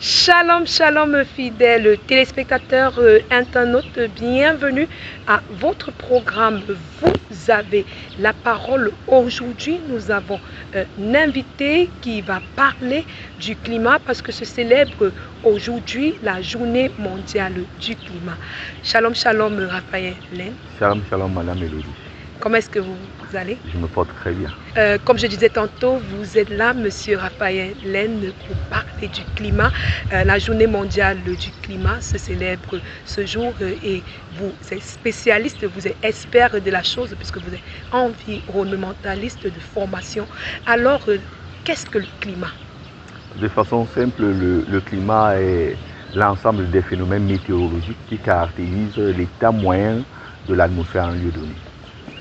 Shalom, shalom fidèles téléspectateurs, internautes, bienvenue à votre programme. Vous avez la parole. Aujourd'hui, nous avons un invité qui va parler du climat parce que se célèbre aujourd'hui la journée mondiale du climat. Shalom, shalom Raphaël Len. Shalom, shalom Madame Elodie. Comment est-ce que vous allez? Je me porte très bien. Comme je disais tantôt, vous êtes là, Monsieur Raphaël Len, pour parler du climat. La journée mondiale du climat se célèbre ce jour et vous êtes spécialiste, vous êtes expert de la chose puisque vous êtes environnementaliste de formation. Alors, qu'est-ce que le climat? De façon simple, le climat est l'ensemble des phénomènes météorologiques qui caractérisent l'état moyen de l'atmosphère en lieu donné.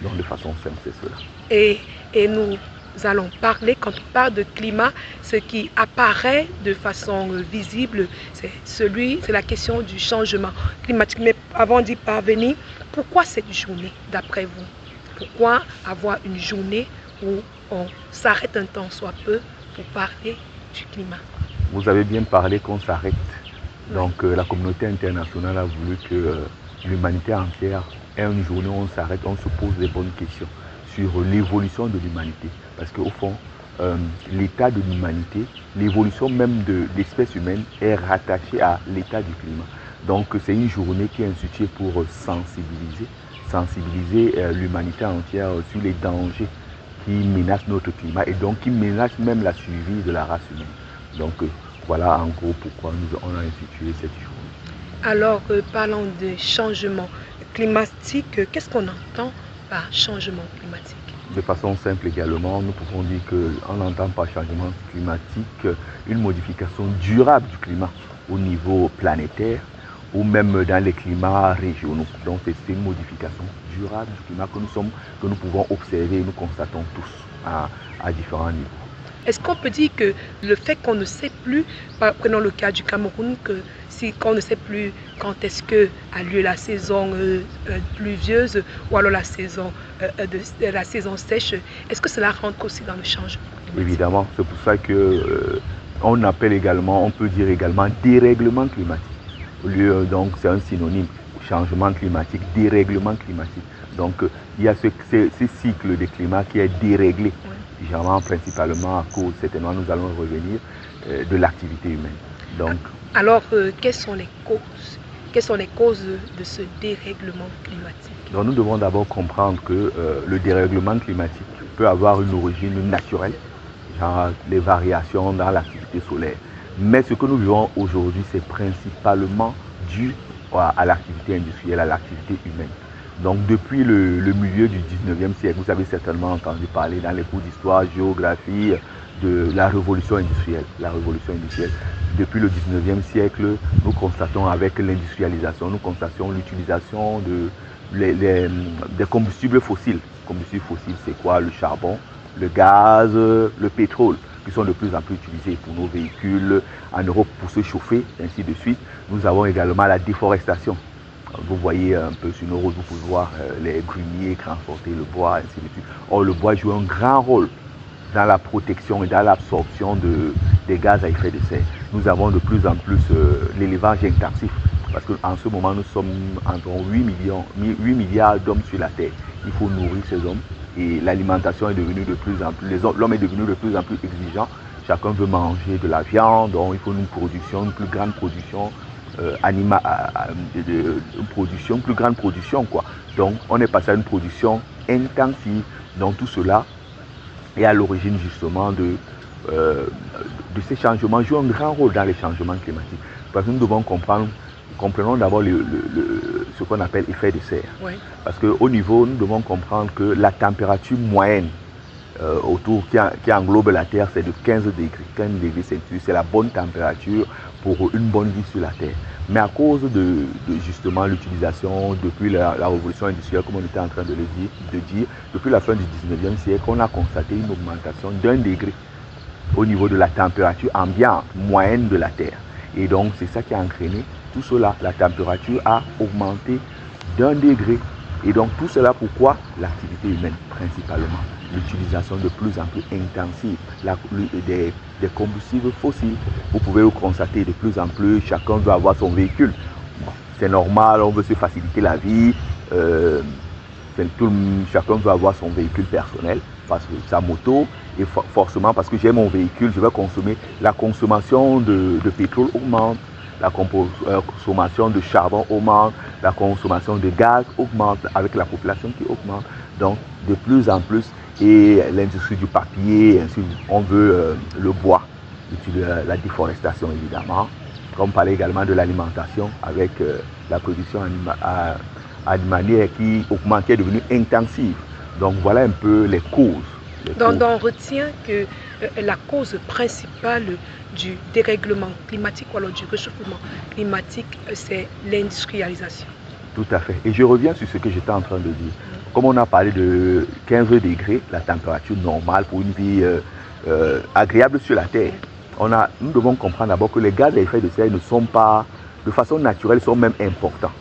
Donc de façon simple, c'est cela. Et nous allons parler, quand on parle de climat, ce qui apparaît de façon visible, c'est la question du changement climatique. Mais avant d'y parvenir, pourquoi cette journée, d'après vous? Pourquoi avoir une journée où on s'arrête un temps soit peu pour parler du climat? Vous avez bien parlé qu'on s'arrête. Donc la communauté internationale a voulu que l'humanité entière ait une journée où on s'arrête, on se pose des bonnes questions sur l'évolution de l'humanité. Parce qu'au fond, l'état de l'humanité, l'évolution même de l'espèce humaine est rattachée à l'état du climat. Donc c'est une journée qui est instituée pour sensibiliser l'humanité entière sur les dangers qui menacent notre climat et donc qui menacent même la survie de la race humaine. Donc voilà en gros pourquoi on a institué cette journée. Alors parlons de changement climatique. Qu'est-ce qu'on entend par changement climatique? De façon simple également, nous pouvons dire qu'on entend par changement climatique une modification durable du climat au niveau planétaire ou même dans les climats régionaux. Donc c'est une modification durable du climat que nous pouvons observer et nous constatons tous à différents niveaux. Est-ce qu'on peut dire que le fait qu'on ne sait plus, prenons le cas du Cameroun, qu'on ne sait plus quand est-ce que a lieu la saison pluvieuse ou alors la saison sèche, est-ce que cela rentre aussi dans le changement climatique? Évidemment, c'est pour ça que on appelle également, on peut dire également dérèglement climatique. Donc c'est un synonyme, changement climatique, dérèglement climatique. Donc il y a ce cycle de climat qui est déréglé. Généralement, principalement à cause, certainement nous allons revenir, de l'activité humaine. Donc, alors, quelles sont les causes? Quelles sont les causes de ce dérèglement climatique? Donc nous devons d'abord comprendre que le dérèglement climatique peut avoir une origine naturelle, genre les variations dans l'activité solaire. Mais ce que nous vivons aujourd'hui, c'est principalement dû à l'activité industrielle, à l'activité humaine. Donc depuis le milieu du 19e siècle, vous avez certainement entendu parler dans les cours d'histoire, géographie, de la révolution industrielle. La révolution industrielle. Depuis le 19e siècle, nous constatons avec l'industrialisation, nous constatons l'utilisation des combustibles fossiles. Combustibles fossiles, c'est quoi? Le charbon, le gaz, le pétrole, qui sont de plus en plus utilisés pour nos véhicules en Europe pour se chauffer, ainsi de suite. Nous avons également la déforestation. Vous voyez un peu sur nos routes, vous pouvez voir les gruniers transporter le bois, ainsi de suite. Or, le bois joue un grand rôle dans la protection et dans l'absorption des gaz à effet de serre. Nous avons de plus en plus l'élevage intensif, parce qu'en ce moment, nous sommes environ 8 milliards d'hommes sur la Terre. Il faut nourrir ces hommes et l'alimentation est devenue de plus en plus, l'homme est devenu de plus en plus exigeant. Chacun veut manger de la viande, donc il faut une plus grande production plus grande production quoi. Donc on est passé à une production intensive. Donc tout cela est à l'origine justement de ces changements, joue un grand rôle dans les changements climatiques. Parce que nous devons comprenons d'abord ce qu'on appelle effet de serre. Oui. Parce qu'au niveau, nous devons comprendre que la température moyenne autour qui englobe la Terre, c'est de 15 degrés. 15 degrés Celsius, c'est la bonne température pour une bonne vie sur la Terre. Mais à cause de justement l'utilisation depuis la révolution industrielle, comme on était en train de dire, depuis la fin du 19e siècle, on a constaté une augmentation d'1 degré au niveau de la température ambiante moyenne de la Terre. Et donc c'est ça qui a entraîné tout cela. La température a augmenté d'1 degré Et donc tout cela pourquoi l'activité humaine principalement, l'utilisation de plus en plus intensive des combustibles fossiles. Vous pouvez le constater de plus en plus, chacun doit avoir son véhicule. Bon, c'est normal, on veut se faciliter la vie. Chacun doit avoir son véhicule personnel, parce que sa moto, et forcément parce que j'ai mon véhicule, je vais consommer. La consommation de pétrole augmente, la consommation de charbon augmente, la consommation de gaz augmente avec la population qui augmente. Donc de plus en plus, et l'industrie du papier, ainsi, on veut le bois, la déforestation évidemment. Comme on parlait également de l'alimentation avec la production animalière qui augmente, qui est devenue intensive. Donc voilà un peu les causes. Donc on retient que la cause principale du dérèglement climatique ou alors du réchauffement climatique, c'est l'industrialisation. Tout à fait. Et je reviens sur ce que j'étais en train de dire. Comme on a parlé de 15 degrés, la température normale pour une vie agréable sur la Terre, nous devons comprendre d'abord que les gaz à effet de serre ne sont pas, de façon naturelle, sont même importants.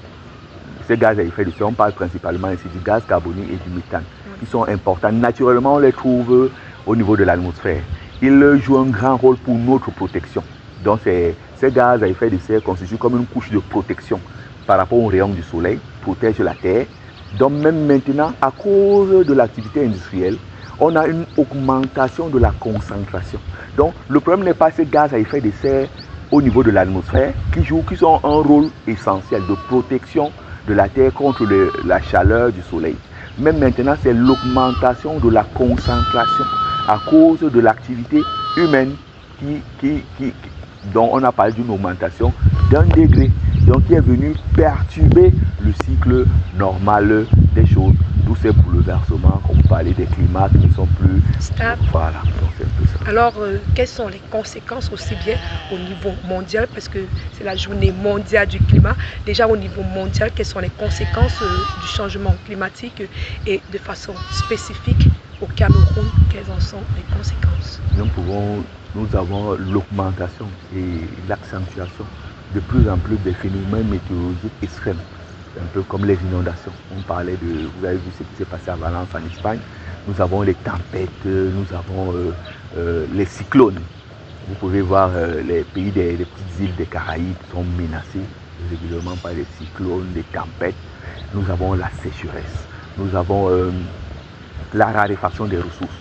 Ces gaz à effet de serre, on parle principalement ici du gaz carbonique et du méthane, qui sont importants. Naturellement, on les trouve au niveau de l'atmosphère. Ils jouent un grand rôle pour notre protection. Donc, ces gaz à effet de serre constituent comme une couche de protection par rapport aux rayons du soleil, protègent la Terre. Donc, même maintenant, à cause de l'activité industrielle, on a une augmentation de la concentration. Donc, le problème n'est pas ces gaz à effet de serre au niveau de l'atmosphère qui ont un rôle essentiel de protection de la Terre contre la chaleur du soleil. Même maintenant, c'est l'augmentation de la concentration à cause de l'activité humaine dont on a parlé d'une augmentation d'1 degré, donc qui est venu perturber le cycle normal des choses. Tous ces bouleversements, comme vous parlez des climats qui ne sont plus stables. Voilà, donc c'est un peu ça. Alors, quelles sont les conséquences aussi bien au niveau mondial, parce que c'est la journée mondiale du climat. Déjà au niveau mondial, quelles sont les conséquences du changement climatique et de façon spécifique au Cameroun, quelles en sont les conséquences? Nous avons l'augmentation et l'accentuation de plus en plus des phénomènes météorologiques extrêmes, un peu comme les inondations. Vous avez vu ce qui s'est passé à Valence en Espagne. Nous avons les tempêtes, nous avons les cyclones. Vous pouvez voir les pays des petites îles des Caraïbes sont menacés régulièrement par les cyclones, les tempêtes. Nous avons la sécheresse, nous avons la raréfaction des ressources.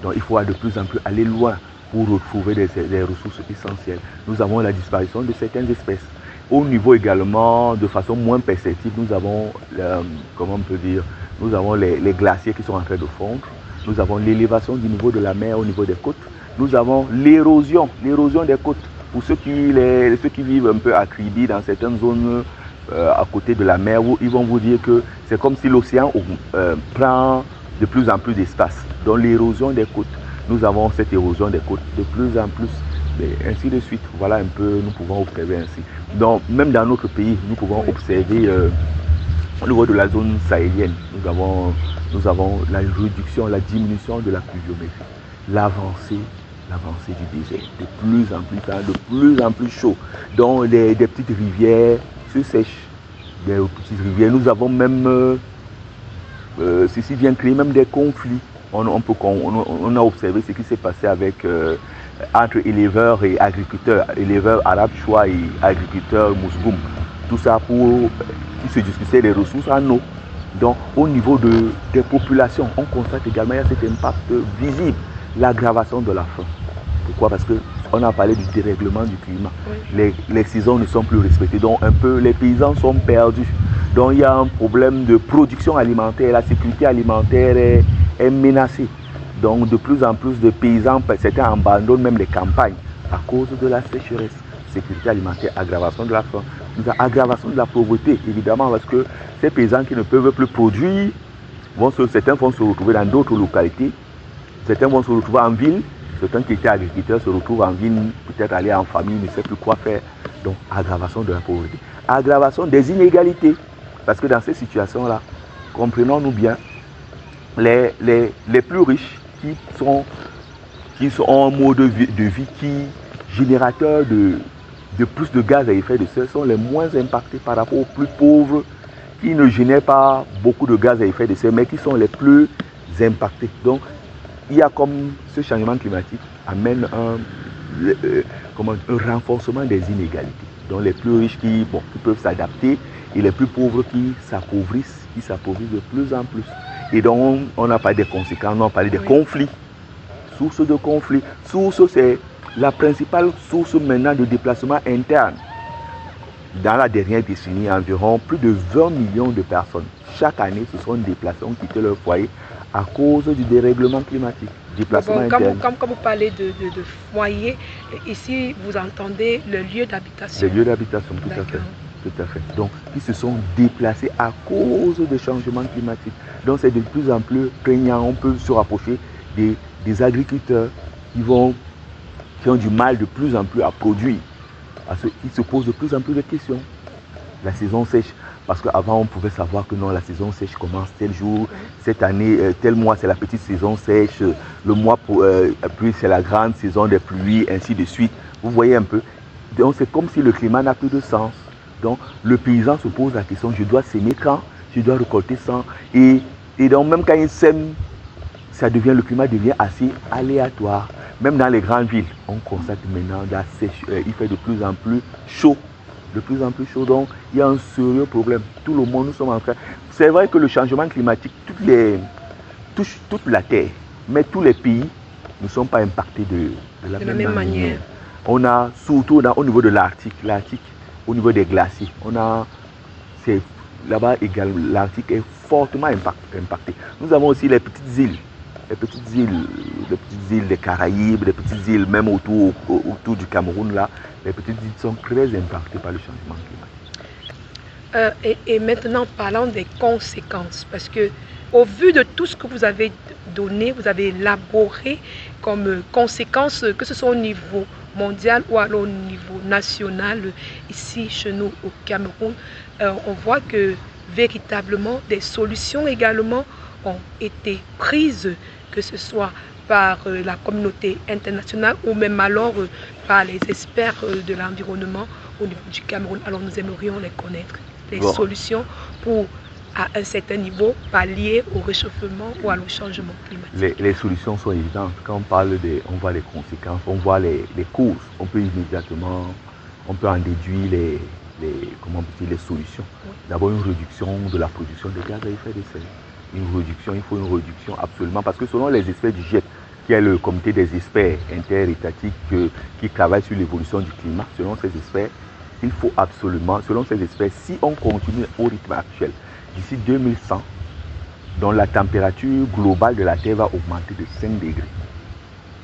Donc il faut de plus en plus aller loin pour retrouver des ressources essentielles. Nous avons la disparition de certaines espèces. Au niveau également, de façon moins perceptible, nous avons, comment on peut dire, nous avons les glaciers qui sont en train de fondre. Nous avons l'élévation du niveau de la mer au niveau des côtes. Nous avons l'érosion des côtes. Pour ceux qui vivent un peu à Kribi, dans certaines zones à côté de la mer, où ils vont vous dire que c'est comme si l'océan prend de plus en plus d'espace. Donc l'érosion des côtes. Nous avons cette érosion des côtes de plus en plus, et ainsi de suite. Voilà un peu, nous pouvons observer ainsi. Donc même dans notre pays, nous pouvons observer au niveau de la zone sahélienne, nous avons la réduction, la diminution de la pluviométrie, l'avancée du désert, de plus en plus tard, de plus en plus chaud. Donc des petites rivières se sèchent, des petites rivières. Nous avons même, ceci vient créer même des conflits. On a observé ce qui s'est passé entre éleveurs et agriculteurs, éleveurs arabes Choua et agriculteurs Mousgoum. Tout ça pour qui se discutaient des ressources en eau. Donc au niveau des populations, on constate également qu'il y a cet impact visible, l'aggravation de la faim. Pourquoi? Parce qu'on a parlé du dérèglement du climat. Oui. Les saisons ne sont plus respectées, donc un peu les paysans sont perdus. Donc il y a un problème de production alimentaire, la sécurité alimentaire est menacée. Donc de plus en plus de paysans, certains abandonnent même les campagnes à cause de la sécheresse. Sécurité alimentaire, aggravation de la faim, aggravation de la pauvreté, évidemment, parce que ces paysans qui ne peuvent plus produire, certains vont se retrouver dans d'autres localités, certains vont se retrouver en ville, certains qui étaient agriculteurs se retrouvent en ville, peut-être aller en famille, ne savent plus quoi faire. Donc aggravation de la pauvreté, aggravation des inégalités, parce que dans ces situations-là, comprenons-nous bien, les plus riches qui sont en mode de vie qui générateur de plus de gaz à effet de serre sont les moins impactés par rapport aux plus pauvres qui ne génèrent pas beaucoup de gaz à effet de serre, mais qui sont les plus impactés. Donc, il y a comme ce changement climatique amène un renforcement des inégalités. Donc, les plus riches qui peuvent s'adapter et les plus pauvres qui s'appauvrissent de plus en plus. Et donc, on a parlé des conséquences, on a parlé des conflits. Source de conflits. C'est la principale source maintenant de déplacement interne. Dans la dernière décennie, environ plus de 20 millions de personnes chaque année se sont déplacées, ont quitté leur foyer à cause du dérèglement climatique. Déplacement interne. Quand vous parlez de foyer, ici vous entendez le lieu d'habitation. Le lieu d'habitation, tout à fait. Tout à fait. Donc, ils se sont déplacés à cause des changements climatiques. Donc, c'est de plus en plus prégnant. On peut se rapprocher des agriculteurs qui ont du mal de plus en plus à produire. Ils se posent de plus en plus de questions. La saison sèche, parce qu'avant on pouvait savoir que non, la saison sèche commence tel jour, cette année, tel mois c'est la petite saison sèche, le mois puis c'est la grande saison des pluies, ainsi de suite. Vous voyez un peu. Donc c'est comme si le climat n'a plus de sens. Donc le paysan se pose la question, je dois s'aimer quand, je dois récolter quand. Et donc même quand il sème, le climat devient assez aléatoire. Même dans les grandes villes, on constate maintenant il fait de plus en plus chaud. De plus en plus chaud, donc il y a un sérieux problème. Tout le monde, nous sommes en train. C'est vrai que le changement climatique touche toute la Terre, mais tous les pays ne sont pas impactés de la même manière. On a surtout au niveau de l'Arctique, au niveau des glaciers, là-bas également, l'Arctique est fortement impacté. Nous avons aussi les petites îles des Caraïbes, les petites îles même autour du Cameroun, là, les petites îles sont très impactées par le changement climatique. Et maintenant, parlons des conséquences, parce que au vu de tout ce que vous avez donné, vous avez élaboré comme conséquences, que ce soit au niveau mondial ou alors au niveau national, ici chez nous au Cameroun, on voit que véritablement des solutions également ont été prises, que ce soit par la communauté internationale ou même alors par les experts de l'environnement au niveau du Cameroun. Alors nous aimerions les connaître, les solutions pour, à un certain niveau, pallier au réchauffement ou au changement climatique. Les solutions sont évidentes. Quand on voit les conséquences, on voit les causes, on peut en déduire les solutions. Oui. D'abord une réduction de la production de gaz à effet de serre. Il faut une réduction absolument, parce que selon les experts du GIEC, qui est le comité des experts interétatiques qui travaille sur l'évolution du climat, selon ces experts, il faut absolument, selon ces experts, si on continue au rythme actuel, d'ici 2100, dont la température globale de la Terre va augmenter de 5 degrés.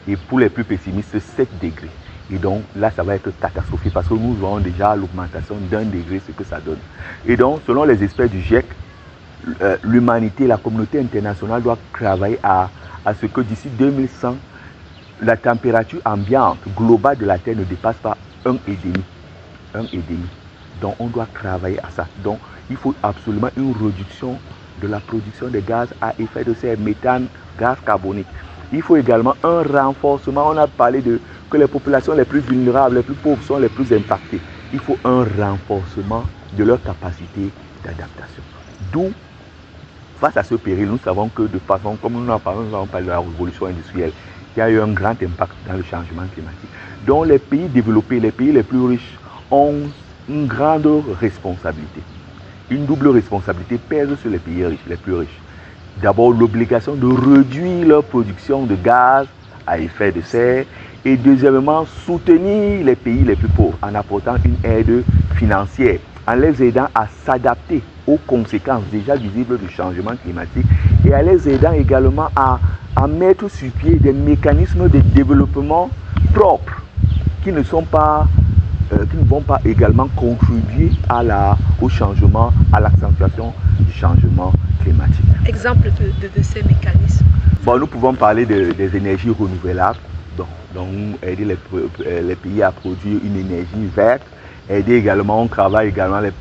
Et pour les plus pessimistes, 7 degrés. Et donc là, ça va être catastrophique, parce que nous voyons déjà l'augmentation d'1 degré, ce que ça donne. Et donc, selon les experts du GIEC, l'humanité, la communauté internationale doit travailler à ce que d'ici 2100, la température ambiante globale de la Terre ne dépasse pas 1,5. 1,5. Donc on doit travailler à ça. Donc il faut absolument une réduction de la production de gaz à effet de serre, méthane, gaz carbonique. Il faut également un renforcement. On a parlé que les populations les plus vulnérables, les plus pauvres sont les plus impactées. Il faut un renforcement de leur capacité d'adaptation. D'où, face à ce péril, nous savons que de façon, comme nous en parlons, nous avons parlé de la révolution industrielle, il y a eu un grand impact dans le changement climatique. Donc les pays développés, les pays les plus riches ont une grande responsabilité. Une double responsabilité pèse sur les pays riches, les plus riches. D'abord, l'obligation de réduire leur production de gaz à effet de serre, et deuxièmement, soutenir les pays les plus pauvres en apportant une aide financière, en les aidant à s'adapter aux conséquences déjà visibles du changement climatique, et en les aidant également à mettre sur pied des mécanismes de développement propres qui ne vont pas également contribuer au changement, à l'accentuation du changement climatique. Exemple de ces mécanismes. Bon, nous pouvons parler des énergies renouvelables, donc aider les pays à produire une énergie verte, aider également,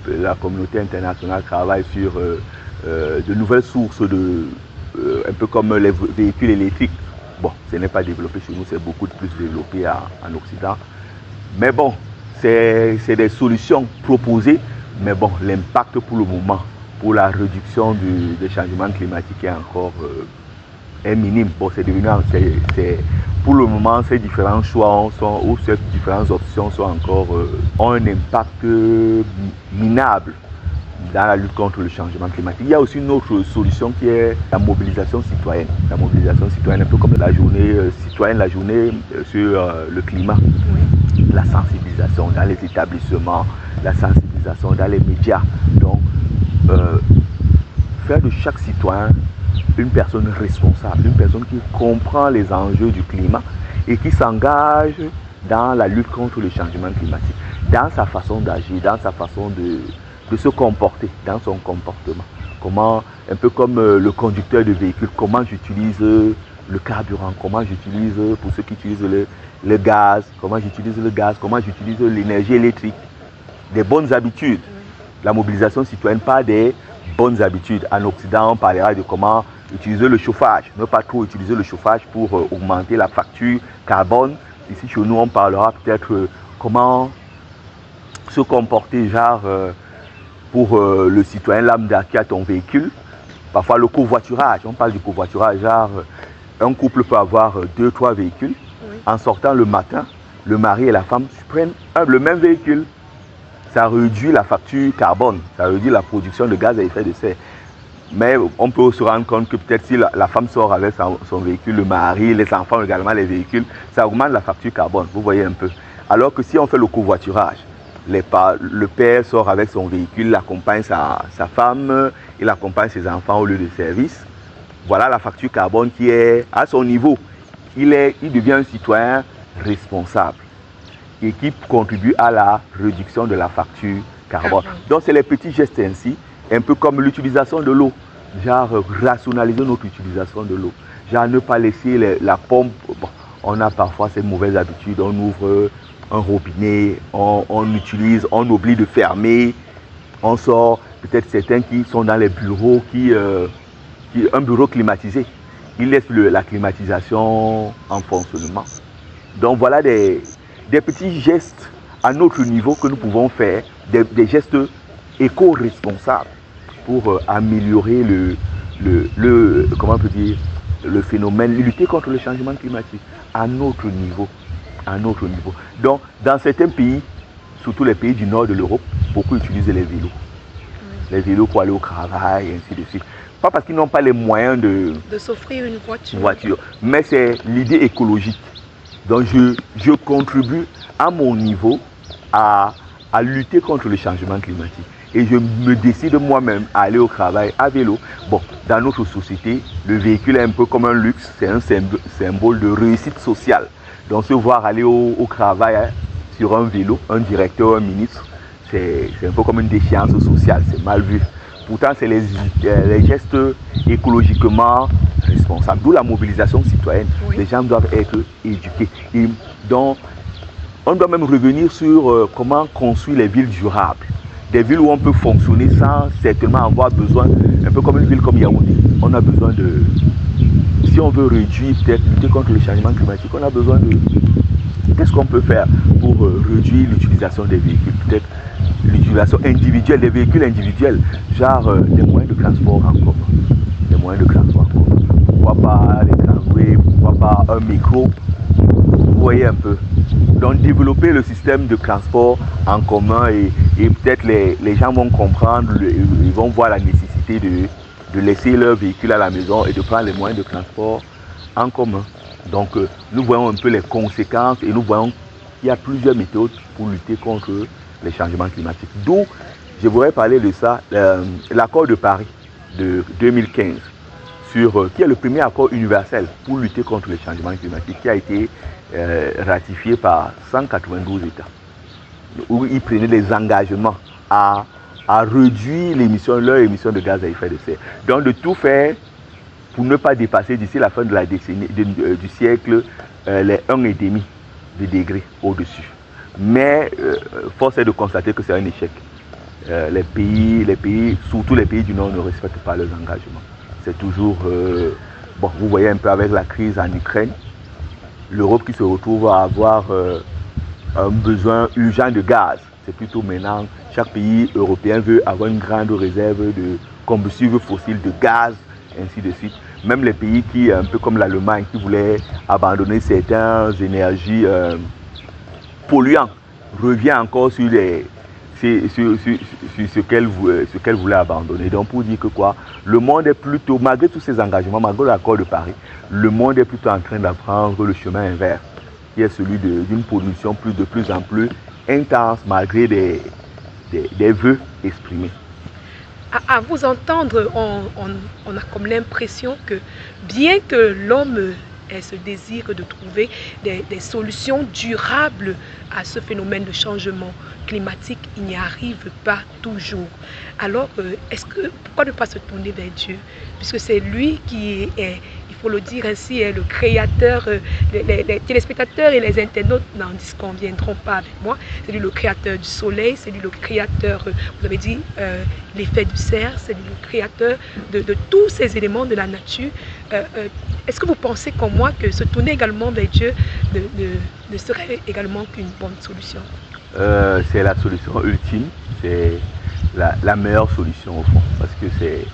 la communauté internationale travaille sur de nouvelles sources, un peu comme les véhicules électriques. Bon, ce n'est pas développé chez nous, c'est beaucoup plus développé en Occident. Mais bon, c'est des solutions proposées, mais bon, l'impact pour le moment pour la réduction des changements climatiques est encore est minime. Bon, c'est devenu, pour le moment, ces différents choix ou ces différentes options sont encore, ont un impact minable dans la lutte contre le changement climatique. Il y a aussi une autre solution qui est la mobilisation citoyenne. La mobilisation citoyenne, un peu comme la journée citoyenne, la journée sur le climat. Oui. La sensibilisation dans les établissements, la sensibilisation dans les médias. Donc, faire de chaque citoyen une personne responsable, une personne qui comprend les enjeux du climat et qui s'engage dans la lutte contre le changement climatique, dans sa façon d'agir, dans sa façon de se comporter, dans son comportement. Comment, un peu comme le conducteur de véhicule, comment j'utilise le carburant, comment j'utilise, pour ceux qui utilisent le gaz, comment j'utilise le gaz, comment j'utilise l'énergie électrique, des bonnes habitudes. La mobilisation citoyenne par des bonnes habitudes. En Occident, on parlera de comment utiliser le chauffage, ne pas trop utiliser le chauffage pour augmenter la facture carbone. Ici chez nous, on parlera peut-être comment se comporter, genre pour le citoyen lambda qui a ton véhicule. Parfois le covoiturage, on parle du covoiturage, genre un couple peut avoir 2-3 véhicules. Oui. En sortant le matin, le mari et la femme prennent le même véhicule. Ça réduit la facture carbone, ça réduit la production de gaz à effet de serre. Mais on peut se rendre compte que peut-être si la femme sort avec son véhicule, le mari, les enfants également les véhicules, ça augmente la facture carbone, vous voyez un peu. Alors que si on fait le covoiturage, le père sort avec son véhicule, il accompagne sa femme, il accompagne ses enfants au lieu de service. Voilà la facture carbone qui est à son niveau. Il devient un citoyen responsable et qui contribue à la réduction de la facture carbone. Donc c'est les petits gestes ainsi, un peu comme l'utilisation de l'eau, genre rationaliser notre utilisation de l'eau, genre ne pas laisser la pompe. Bon, on a parfois ces mauvaises habitudes, on ouvre un robinet, on utilise, on oublie de fermer, on sort, peut-être certains qui sont dans les bureaux, un bureau climatisé, ils laissent la climatisation en fonctionnement. Donc voilà des petits gestes à notre niveau que nous pouvons faire, des gestes éco-responsables pour améliorer comment on peut dire, le phénomène, lutter contre le changement climatique à notre niveau. Donc, dans certains pays, surtout les pays du nord de l'Europe, beaucoup utilisent les vélos. Oui. Les vélos pour aller au travail, et ainsi de suite. Pas parce qu'ils n'ont pas les moyens de s'offrir une voiture. Mais c'est l'idée écologique. Donc, je contribue à mon niveau à lutter contre le changement climatique. Et je me décide moi-même à aller au travail à vélo. Bon, dans notre société, le véhicule est un peu comme un luxe, c'est un symbole de réussite sociale. Donc se voir aller au travail sur un vélo, un directeur, un ministre, c'est un peu comme une déchéance sociale, c'est mal vu. Pourtant, c'est les gestes écologiquement responsables. D'où la mobilisation citoyenne. Oui. Les gens doivent être éduqués. Et donc, on doit même revenir sur comment construire les villes durables. Des villes où on peut fonctionner sans certainement avoir besoin, un peu comme une ville comme Yaoundé. On a besoin de... Si on veut réduire, peut-être lutter contre le changement climatique, on a besoin de... Qu'est-ce qu'on peut faire pour réduire l'utilisation des véhicules? Peut-être l'utilisation individuelle, des véhicules individuels, genre des moyens de transport en commun. Des moyens de transport en commun. Pourquoi pas les tramways, pourquoi pas un micro? Vous voyez un peu. Donc développer le système de transport en commun et peut-être les gens vont comprendre, ils vont voir la nécessité de laisser leur véhicule à la maison et de prendre les moyens de transport en commun. Donc nous voyons un peu les conséquences et nous voyons qu'il y a plusieurs méthodes pour lutter contre les changements climatiques. D'où je voudrais parler de ça, l'accord de Paris de 2015, qui est le premier accord universel pour lutter contre les changements climatiques, qui a été ratifié par 192 États, où ils prenaient des engagements à réduire leurs émissions de gaz à effet de serre. Donc de tout faire pour ne pas dépasser d'ici la fin de la décennie, du siècle les 1,5 degrés au-dessus. Mais force est de constater que c'est un échec. Les pays, surtout les pays du Nord, ne respectent pas leurs engagements. C'est toujours... bon, vous voyez un peu avec la crise en Ukraine, l'Europe qui se retrouve à avoir un besoin urgent de gaz. C'est plutôt maintenant, chaque pays européen veut avoir une grande réserve combustibles fossiles, de gaz, ainsi de suite. Même les pays qui, un peu comme l'Allemagne, qui voulaient abandonner certaines énergies polluantes, revient encore sur ce qu'elle voulait abandonner. Donc pour dire que quoi, le monde est plutôt, malgré tous ces engagements, malgré l'accord de Paris, le monde est plutôt en train d'apprendre le chemin inverse, qui est celui d'une pollution de plus en plus intense, malgré des vœux exprimés. À vous entendre, on a comme l'impression que bien que l'homme ait ce désir de trouver des solutions durables à ce phénomène de changement climatique, il n'y arrive pas toujours. Alors, pourquoi ne pas se tourner vers Dieu? Puisque c'est lui qui est, il faut le dire ainsi, est le créateur. Les téléspectateurs et les internautes n'en disconviendront pas avec moi. C'est lui le créateur du soleil, c'est lui le créateur, vous avez dit, l'effet du cerf, c'est lui le créateur de tous ces éléments de la nature. Est-ce que vous pensez comme moi que se tourner également vers Dieu ne serait également qu'une bonne solution? C'est la solution ultime, c'est la meilleure solution au fond, parce que c'est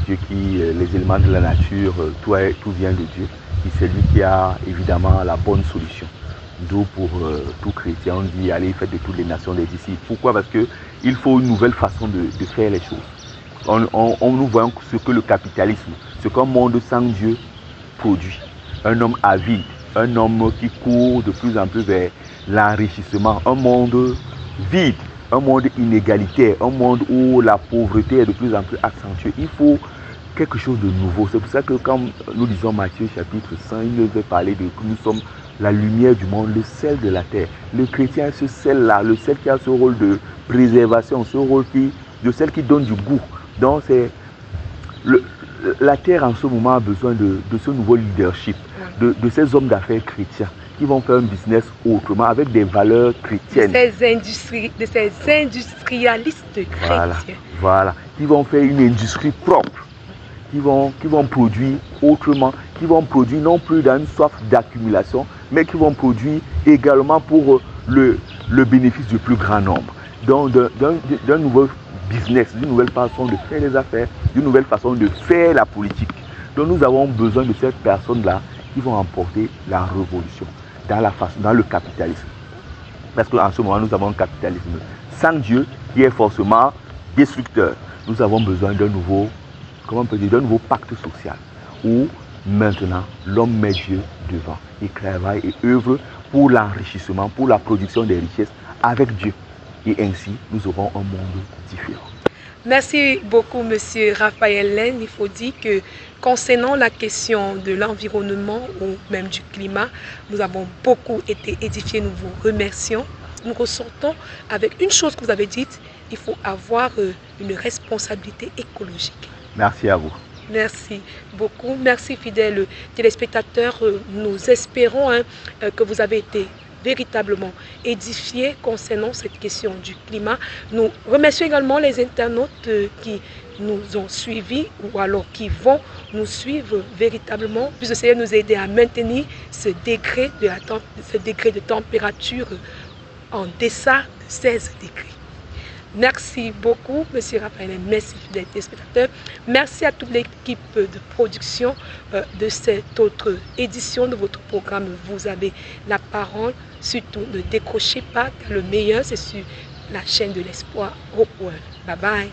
Dieu qui, les éléments de la nature, tout vient de Dieu, et c'est lui qui a évidemment la bonne solution. D'où pour tout chrétien, on dit allez, faites de toutes les nations des disciples. Pourquoi? Parce qu'il faut une nouvelle façon de faire les choses. Nous voyons ce que le capitalisme, ce qu'un monde sans Dieu produit. Un homme avide, un homme qui court de plus en plus vers l'enrichissement, un monde vide, un monde inégalitaire, un monde où la pauvreté est de plus en plus accentuée. Il faut quelque chose de nouveau. C'est pour ça que quand nous lisons Matthieu chapitre 5, il nous veut parler de que nous sommes la lumière du monde, le sel de la terre. Le chrétien est ce sel-là, le sel qui a ce rôle de préservation, ce rôle de sel qui donne du goût. Donc c'est la terre en ce moment a besoin de ce nouveau leadership, de ces hommes d'affaires chrétiens qui vont faire un business autrement avec des valeurs chrétiennes. De ces industrialistes chrétiens. Voilà, qui vont faire une industrie propre, qui vont produire autrement, qui vont produire non plus dans une soif d'accumulation, mais qui vont produire également pour le bénéfice du plus grand nombre. Donc d'un nouveau business, d'une nouvelle façon de faire les affaires, d'une nouvelle façon de faire la politique. Donc nous avons besoin de ces personnes-là qui vont emporter la révolution dans le capitalisme. Parce qu'en ce moment, nous avons un capitalisme sans Dieu qui est forcément destructeur. Nous avons besoin d'un nouveau, d'un nouveau pacte social où maintenant l'homme met Dieu devant. Il travaille et œuvre pour l'enrichissement, pour la production des richesses avec Dieu. Et ainsi, nous aurons un monde différent. Merci beaucoup, Monsieur Raphaël Lenne. Il faut dire que concernant la question de l'environnement ou même du climat, nous avons beaucoup été édifiés. Nous vous remercions. Nous ressortons avec une chose que vous avez dite, il faut avoir une responsabilité écologique. Merci à vous. Merci beaucoup. Merci, fidèles téléspectateurs. Nous espérons que vous avez été véritablement édifiés concernant cette question du climat. Nous remercions également les internautes qui nous ont suivis ou alors qui vont nous suivre véritablement. Puis essayer de nous aider à maintenir ce degré de température en deçà de 16 degrés. Merci beaucoup, Monsieur Raphaël. Merci, fidèles téléspectateurs. Merci à toute l'équipe de production de cette autre édition de votre programme. Vous avez la parole. Surtout, ne décrochez pas, car le meilleur, c'est sur la chaîne de l'espoir. Au revoir. Bye bye.